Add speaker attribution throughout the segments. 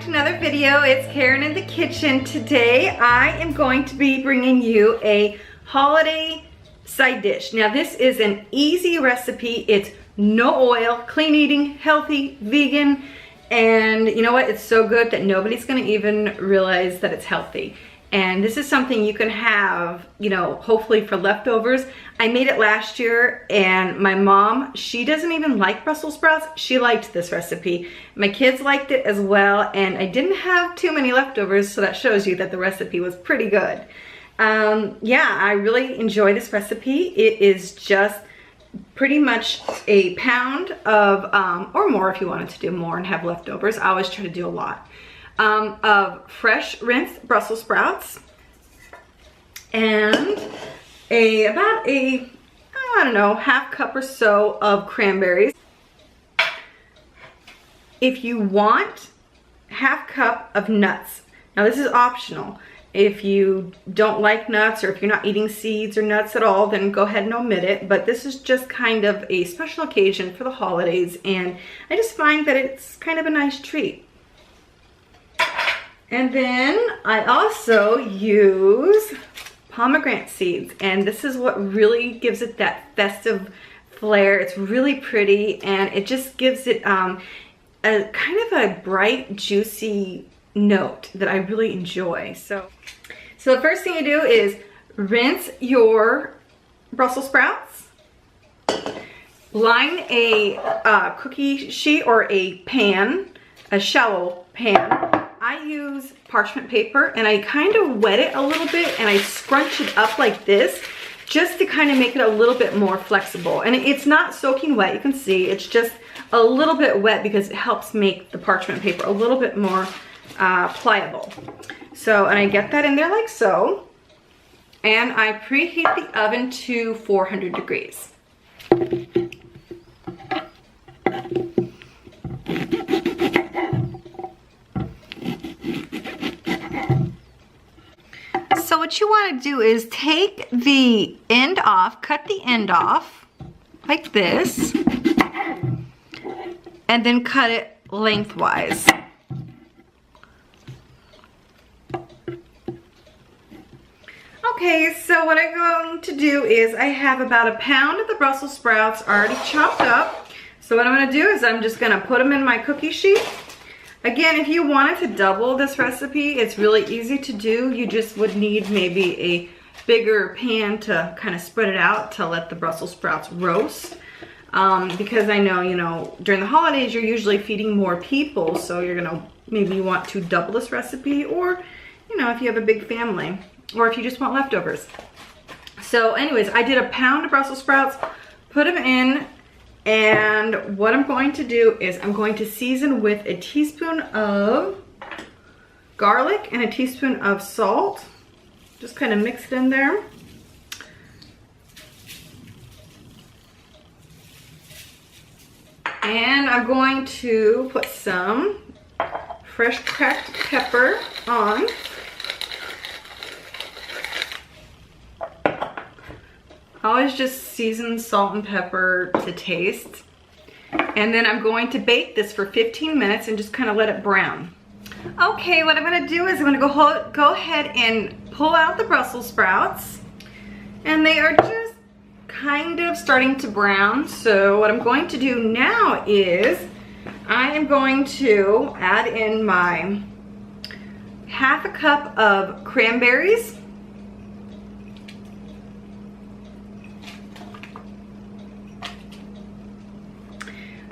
Speaker 1: to another video. It's Karen in the kitchen. Today I am going to be bringing you a holiday side dish. Now this is an easy recipe. It's no oil, clean eating, healthy, vegan, and you know what? It's so good that nobody's gonna even realize that it's healthy. And this is something you can have, you know, hopefully for leftovers. I made it last year and my mom, she doesn't even like Brussels sprouts. She liked this recipe. My kids liked it as well, and I didn't have too many leftovers, so that shows you that the recipe was pretty good. Yeah, I really enjoy this recipe. It is just pretty much a pound of, or more if you wanted to do more and have leftovers. I always try to do a lot. Of fresh rinsed Brussels sprouts and about a, I don't know, half cup or so of cranberries. If you want, half cup of nuts. Now this is optional. If you don't like nuts, or if you're not eating seeds or nuts at all, then go ahead and omit it. But this is just kind of a special occasion for the holidays, and I just find that it's kind of a nice treat. And then I also use pomegranate seeds, and this is what really gives it that festive flair. It's really pretty, and it just gives it a kind of a bright, juicy note that I really enjoy. So the first thing you do is rinse your Brussels sprouts. Line a cookie sheet or a pan, a shallow pan. I use parchment paper and I kind of wet it a little bit and I scrunch it up like this just to kind of make it a little bit more flexible. And it's not soaking wet, you can see, it's just a little bit wet because it helps make the parchment paper a little bit more pliable. So, and I get that in there like so. And I preheat the oven to 400 degrees. So what you want to do is take the end off, cut the end off like this, and then cut it lengthwise. Okay, so what I'm going to do is I have about a pound of the Brussels sprouts already chopped up. So what I'm going to do is I'm just going to put them in my cookie sheet. Again, if you wanted to double this recipe, it's really easy to do. You just would need maybe a bigger pan to kind of spread it out to let the Brussels sprouts roast. Because I know, you know, during the holidays, you're usually feeding more people. So you're going to maybe want to double this recipe, or, you know, if you have a big family, or if you just want leftovers. So anyways, I did a pound of Brussels sprouts, put them in. And what I'm going to do is I'm going to season with a teaspoon of garlic and a teaspoon of salt. Just kind of mix it in there. And I'm going to put some fresh cracked pepper on. I always just season salt and pepper to taste. And then I'm going to bake this for 15 minutes and just kind of let it brown. Okay, what I'm gonna do is I'm gonna go ahead and pull out the Brussels sprouts. And they are just kind of starting to brown. So what I'm going to do now is I am going to add in my half a cup of cranberries.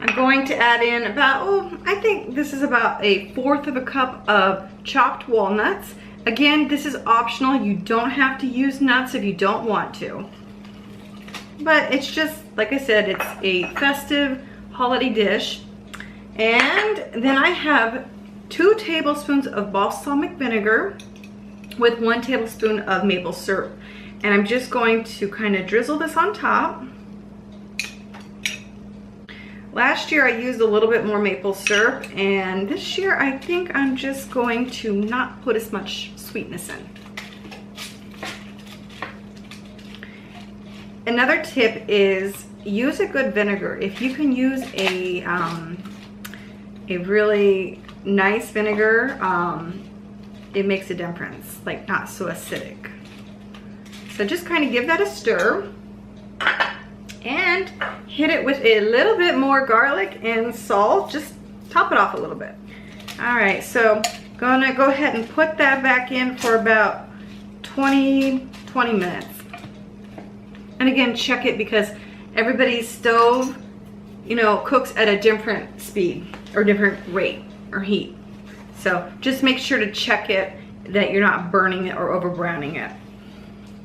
Speaker 1: I'm going to add in about, oh, I think this is about 1/4 of a cup of chopped walnuts. Again, this is optional. You don't have to use nuts if you don't want to. But it's just, like I said, it's a festive holiday dish. And then I have 2 tablespoons of balsamic vinegar with 1 tablespoon of maple syrup. And I'm just going to kind of drizzle this on top. Last year I used a little bit more maple syrup, and this year I think I'm just going to not put as much sweetness in. Another tip is use a good vinegar. If you can use a really nice vinegar, it makes a difference, like not so acidic. So just kind of give that a stir and hit it with a little bit more garlic and salt. Just top it off a little bit. All right, so gonna go ahead and put that back in for about 20 minutes. And again, check it because everybody's stove, you know, cooks at a different speed or different rate or heat. So just make sure to check it that you're not burning it or over browning it.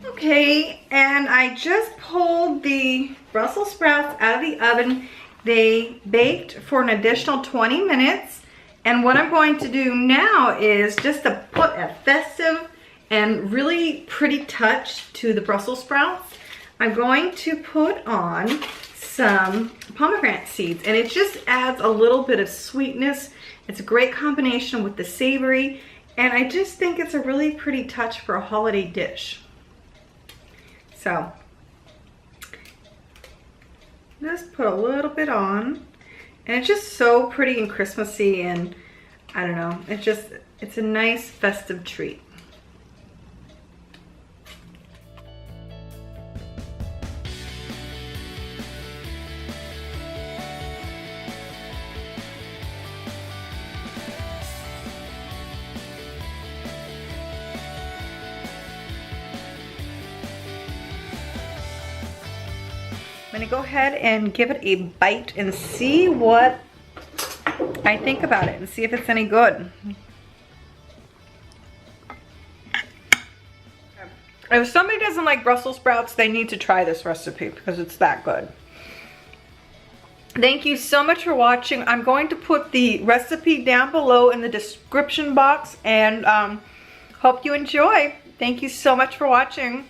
Speaker 1: Okay, and I just pulled the Brussels sprouts out of the oven. They baked for an additional 20 minutes. And what I'm going to do now is just to put a festive and really pretty touch to the Brussels sprouts. I'm going to put on some pomegranate seeds, and it just adds a little bit of sweetness. It's a great combination with the savory, and I just think it's a really pretty touch for a holiday dish. So just put a little bit on, and it's just so pretty and Christmassy, and I don't know, it's a nice festive treat. I'm gonna go ahead and give it a bite and see what I think about it and see if it's any good. If somebody doesn't like Brussels sprouts, they need to try this recipe because it's that good. Thank you so much for watching. I'm going to put the recipe down below in the description box, and hope you enjoy. Thank you so much for watching.